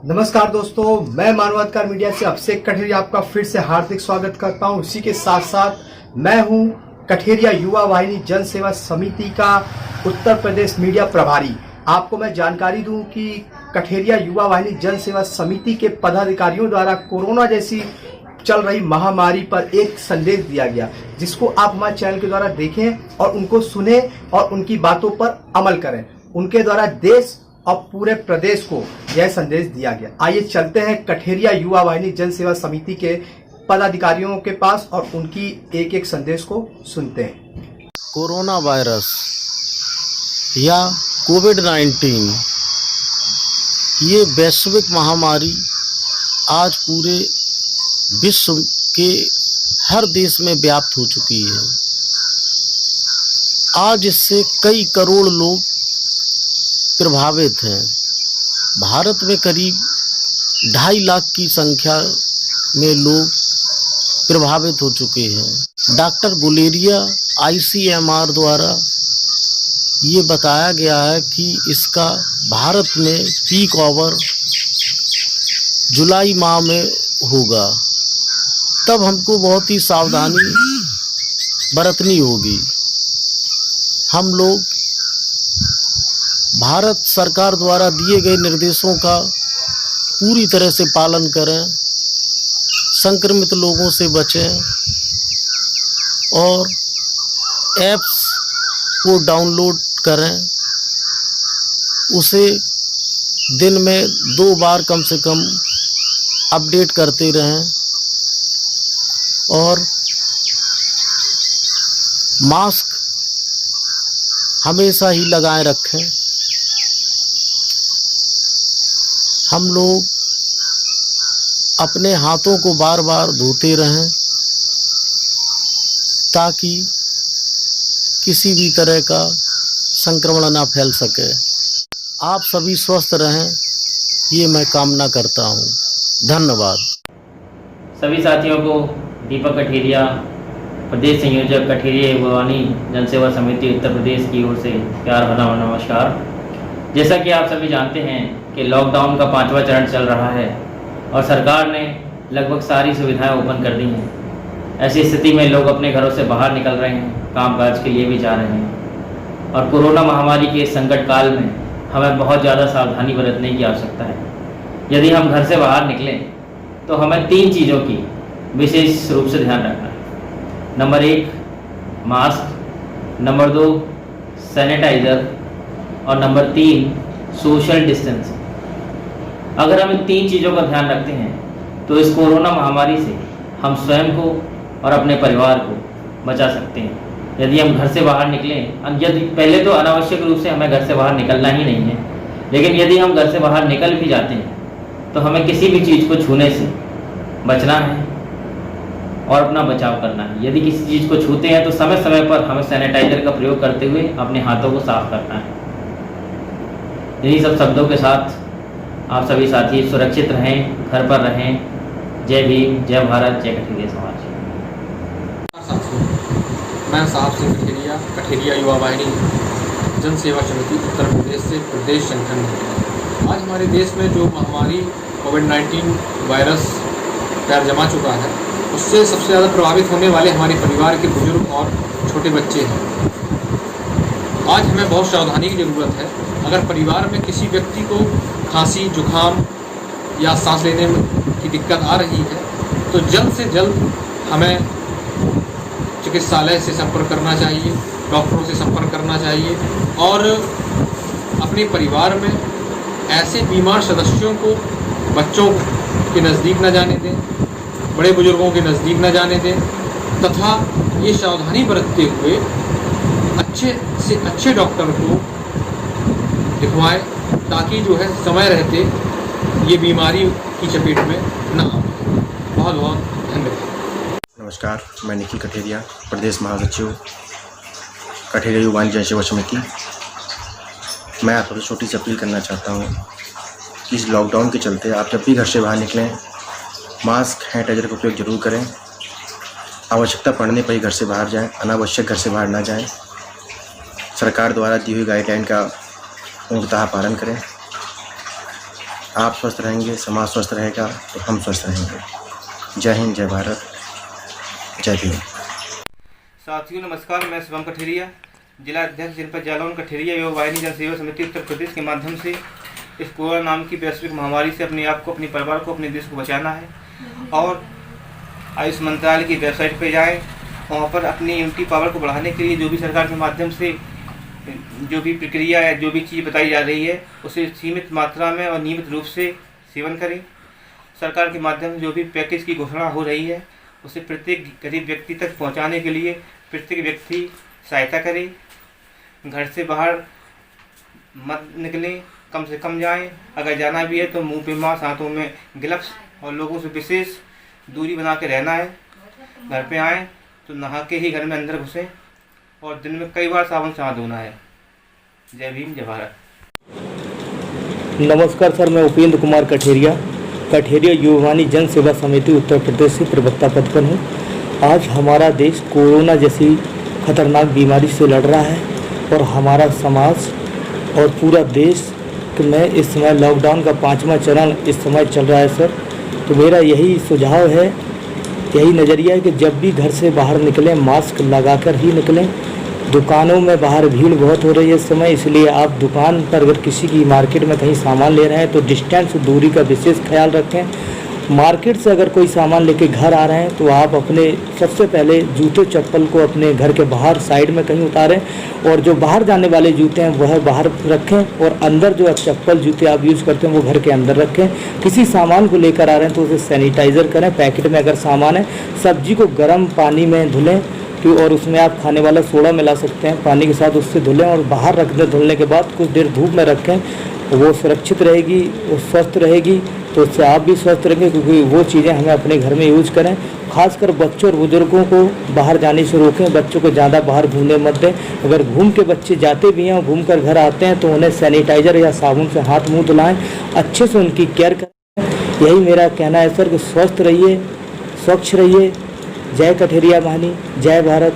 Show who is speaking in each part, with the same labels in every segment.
Speaker 1: नमस्कार दोस्तों, मैं मानवाधिकार मीडिया से अभिषेक कठेरिया आपका फिर से हार्दिक स्वागत करता हूं। इसी के साथ साथ मैं हूं कठेरिया युवा वाहिनी जन सेवा समिति का उत्तर प्रदेश मीडिया प्रभारी। आपको मैं जानकारी दूं कि कठेरिया युवा वाहिनी जन सेवा समिति के पदाधिकारियों द्वारा कोरोना जैसी चल रही महामारी पर एक संदेश दिया गया, जिसको आप हमारे चैनल के द्वारा देखें और उनको सुने और उनकी बातों पर अमल करें। उनके द्वारा देश और पूरे प्रदेश को यह संदेश दिया गया। आइए चलते हैं कठेरिया युवा वाहिनी जन सेवा समिति के पदाधिकारियों के पास और उनकी एक एक संदेश को सुनते हैं।
Speaker 2: कोरोना वायरस या कोविड-19 ये वैश्विक महामारी आज पूरे विश्व के हर देश में व्याप्त हो चुकी है। आज इससे कई करोड़ लोग प्रभावित हैं। भारत में करीब 2.5 लाख की संख्या में लोग प्रभावित हो चुके हैं। डॉक्टर गुलेरिया ICMR द्वारा ये बताया गया है कि इसका भारत में पीक ओवर जुलाई माह में होगा। तब हमको बहुत ही सावधानी बरतनी होगी। हम लोग भारत सरकार द्वारा दिए गए निर्देशों का पूरी तरह से पालन करें, संक्रमित लोगों से बचें और ऐप्स को डाउनलोड करें। उसे दिन में 2 बार कम से कम अपडेट करते रहें और मास्क हमेशा ही लगाए रखें। हम लोग अपने हाथों को बार बार धोते रहें ताकि किसी भी तरह का संक्रमण ना फैल सके। आप सभी स्वस्थ रहें, ये मैं कामना करता हूँ। धन्यवाद।
Speaker 3: सभी साथियों को दीपक कठेरिया, प्रदेश संयोजक कठेरिया युवा वाहिनी जन सेवा समिति उत्तर प्रदेश की ओर से प्यार भरा नमस्कार। जैसा कि आप सभी जानते हैं कि लॉकडाउन का 5वां चरण चल रहा है और सरकार ने लगभग सारी सुविधाएं ओपन कर दी हैं। ऐसी स्थिति में लोग अपने घरों से बाहर निकल रहे हैं, कामकाज के लिए भी जा रहे हैं और कोरोना महामारी के संकट काल में हमें बहुत ज़्यादा सावधानी बरतने की आवश्यकता है। यदि हम घर से बाहर निकलें तो हमें 3 चीज़ों की विशेष रूप से ध्यान रखना है। नंबर 1 मास्क, नंबर 2 सैनिटाइज़र और नंबर 3 सोशल डिस्टेंसिंग। अगर हम इन 3 चीज़ों का ध्यान रखते हैं तो इस कोरोना महामारी से हम स्वयं को और अपने परिवार को बचा सकते हैं। यदि हम घर से बाहर निकलें, यदि पहले तो अनावश्यक रूप से हमें घर से बाहर निकलना ही नहीं है, लेकिन यदि हम घर से बाहर निकल भी जाते हैं तो हमें किसी भी चीज़ को छूने से बचना है और अपना बचाव करना है। यदि किसी चीज़ को छूते हैं तो समय समय पर हमें सैनिटाइज़र का प्रयोग करते हुए अपने हाथों को साफ करना है। इन्हीं सब शब्दों के साथ आप सभी साथी सुरक्षित रहें, घर पर रहें। जय भीम, जय भारत, जय कठेरिया समाज।
Speaker 4: मैं साहब से कठेरिया युवा वाहिनी जन सेवा समिति उत्तर प्रदेश से प्रदेश संगठन। आज हमारे देश में जो महामारी कोविड-19 वायरस पैर जमा चुका है, उससे सबसे ज़्यादा प्रभावित होने वाले हमारे परिवार के बुजुर्ग और छोटे बच्चे हैं। आज हमें बहुत सावधानी की ज़रूरत है। अगर परिवार में किसी व्यक्ति को खांसी, जुखाम या सांस लेने की दिक्कत आ रही है तो जल्द से जल्द हमें चिकित्सालय से संपर्क करना चाहिए, डॉक्टरों से संपर्क करना चाहिए और अपने परिवार में ऐसे बीमार सदस्यों को बच्चों के नज़दीक न जाने दें, बड़े बुजुर्गों के नज़दीक न जाने दें तथा ये सावधानी बरतते हुए अच्छे से अच्छे डॉक्टर को दिखवाएं ताकि जो है समय रहते ये बीमारी की चपेट में न आए। बहुत बहुत धन्यवाद।
Speaker 5: नमस्कार, मैं निखिल कठेरिया, प्रदेश महासचिव कठेरिया युवा वाहिनी जन सेवा समिति। मैं आप सबसे छोटी सी अपील करना चाहता हूँ कि इस लॉकडाउन के चलते आप जब भी घर से बाहर निकलें, मास्क, सैनिटाइजर का उपयोग जरूर करें। आवश्यकता पड़ने पर ही घर से बाहर जाएं, अनावश्यक घर से बाहर ना जाएं। सरकार द्वारा दी हुई गाइडलाइन का पूर्णतः पालन करें। आप स्वस्थ रहेंगे, समाज स्वस्थ रहेगा तो हम स्वस्थ रहेंगे। जय हिंद, जय भारत, जय भीम।
Speaker 6: साथियों नमस्कार, मैं शिवम कठेरिया, जिला अध्यक्ष जनपद जालौन कठेरिया युवा वाहिनी जन सेवा समिति उत्तर प्रदेश के माध्यम से इस कोरोना नाम की वैश्विक महामारी से अपने आप को, अपने परिवार को, अपने देश को बचाना है। और आयुष मंत्रालय की वेबसाइट पर जाएं, वहाँ पर अपनी इम्यूनिटी पावर को बढ़ाने के लिए जो भी सरकार के माध्यम से जो भी प्रक्रिया या जो भी चीज़ बताई जा रही है उसे सीमित मात्रा में और नियमित रूप से सेवन करें। सरकार के माध्यम से जो भी पैकेज की घोषणा हो रही है उसे प्रत्येक गरीब व्यक्ति तक पहुंचाने के लिए प्रत्येक व्यक्ति सहायता करे। घर से बाहर मत निकलें, कम से कम जाएं। अगर जाना भी है तो मुंह पे मास्क, हाथों में ग्लव्स और लोगों से विशेष दूरी बना के रहना है। घर पे आएँ तो नहा के ही घर में अंदर घुसें और दिन में कई बार साबुन से हाथ धोना है। जय भीम, जय भारत।
Speaker 1: नमस्कार सर, मैं उपेंद्र कुमार कठेरिया युवा वाहिनी जन सेवा समिति उत्तर प्रदेश से प्रवक्ता पद पर हूँ। आज हमारा देश कोरोना जैसी खतरनाक बीमारी से लड़ रहा है और हमारा समाज और पूरा देश में इस समय लॉकडाउन का 5वां चरण इस समय चल रहा है सर। तो मेरा यही सुझाव है, यही नज़रिया है कि जब भी घर से बाहर निकलें मास्क लगाकर ही निकलें। दुकानों में बाहर भीड़ बहुत हो रही है इस समय, इसलिए आप दुकान पर अगर किसी की मार्केट में कहीं सामान ले रहे हैं तो डिस्टेंस दूरी का विशेष ख्याल रखें। मार्केट से अगर कोई सामान लेके घर आ रहे हैं तो आप अपने सबसे पहले जूते चप्पल को अपने घर के बाहर साइड में कहीं उतारें और जो बाहर जाने वाले जूते हैं वह बाहर रखें और अंदर जो चप्पल जूते आप यूज़ करते हैं वो घर के अंदर रखें। किसी सामान को लेकर आ रहे हैं तो उसे सैनिटाइज़र करें। पैकेट में अगर सामान है, सब्जी को गर्म पानी में धुलें और उसमें आप खाने वाला सोडा मिला सकते हैं, पानी के साथ उससे धुलें और बाहर रख दें। धुलने के बाद कुछ देर धूप में रखें, वो सुरक्षित रहेगी, वो स्वस्थ रहेगी, तो उससे आप भी स्वस्थ रहेंगे। क्योंकि वो चीज़ें हमें अपने घर में यूज़ करें। खासकर बच्चों और बुजुर्गों को बाहर जाने से रोकें। बच्चों को ज़्यादा बाहर घूमने मत दें। अगर घूम के बच्चे जाते भी हैं और घूम कर घर आते हैं तो उन्हें सैनिटाइज़र या साबुन से हाथ मुँह धुलाएँ, अच्छे से उनकी केयर करें। यही मेरा कहना है सर कि स्वस्थ रहिए, स्वच्छ रहिए। जय कठेरिया वाहिनी, जय भारत।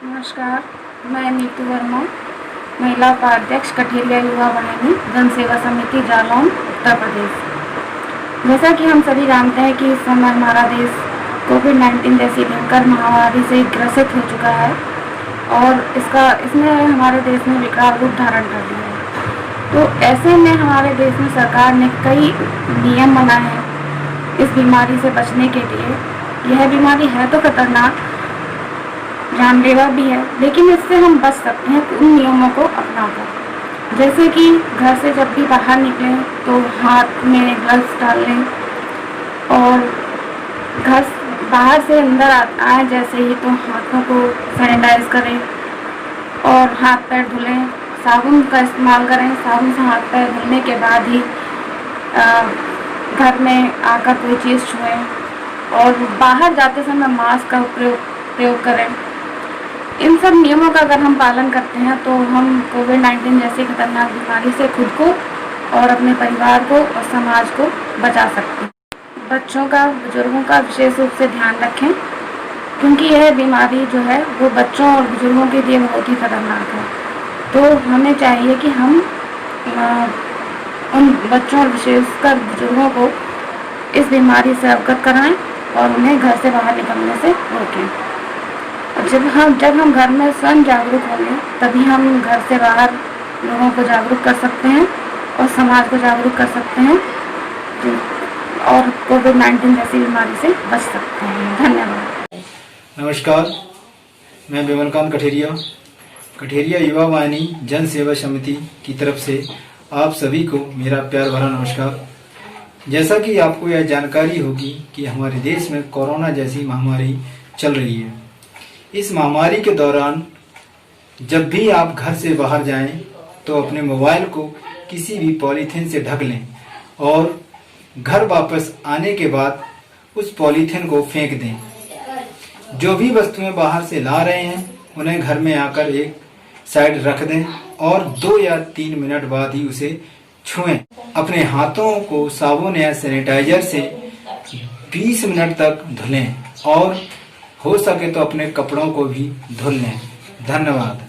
Speaker 7: नमस्कार, मैं नीतू वर्मा, महिला उपाध्यक्ष कठेरिया युवा वाहिनी जन सेवा समिति जालौन उत्तर प्रदेश। जैसा कि हम सभी जानते हैं कि इस समय हमारा देश कोविड-19 जैसी भयंकर महामारी से ग्रसित हो चुका है और इसने हमारे देश में विकराल रूप धारण कर लिया है। तो ऐसे में हमारे देश में सरकार ने कई नियम बनाए हैं इस बीमारी से बचने के लिए। यह बीमारी है तो खतरनाक, जानलेवा भी है, लेकिन इससे हम बच सकते हैं उन नियमों को अपनाकर। जैसे कि घर से जब भी बाहर निकलें तो हाथ में ग्लव्स डाल लें और घर बाहर से अंदर आए जैसे ही तो हाथों को सैनिटाइज करें और हाथ पैर धुलें, साबुन का इस्तेमाल करें। साबुन से हाथ पैर धुलने के बाद ही घर में आकर कोई चीज़ छुएं और बाहर जाते समय मास्क का प्रयोग करें। इन सब नियमों का अगर हम पालन करते हैं तो हम कोविड-19 जैसी खतरनाक बीमारी से खुद को और अपने परिवार को और समाज को बचा सकते हैं। बच्चों का, बुजुर्गों का विशेष रूप से ध्यान रखें क्योंकि यह बीमारी जो है वो बच्चों और बुजुर्गों के लिए बहुत ही खतरनाक है। तो हमें चाहिए कि हम उन बच्चों और विशेषकर बुजुर्गों को इस बीमारी से अवगत कराएं और उन्हें घर से बाहर निकलने से रोकें। और जब हम घर में स्वयं जागरूक होंगे तभी हम घर से बाहर लोगों को जागरूक कर सकते हैं और समाज को जागरूक कर सकते हैं और कोविड-19 जैसी बीमारी से बच सकते हैं। धन्यवाद।
Speaker 8: नमस्कार, मैं विमलकांत कठेरिया युवा वाहिनी जन सेवा समिति की तरफ से आप सभी को मेरा प्यार भरा नमस्कार। जैसा कि आपको यह जानकारी होगी कि हमारे देश में कोरोना जैसी महामारी चल रही है। इस महामारी के दौरान जब भी आप घर से बाहर जाएं तो अपने मोबाइल को किसी भी पॉलीथीन से ढक लें और घर वापस आने के बाद उस पॉलीथीन को फेंक दें। जो भी वस्तुएं बाहर से ला रहे हैं उन्हें घर में आकर एक साइड रख दें और 2 या 3 मिनट बाद ही उसे छुएं। अपने हाथों को साबुन या सैनिटाइजर से 20 मिनट तक धुलें और हो सके तो अपने कपड़ों को भी धुल लें। धन्यवाद।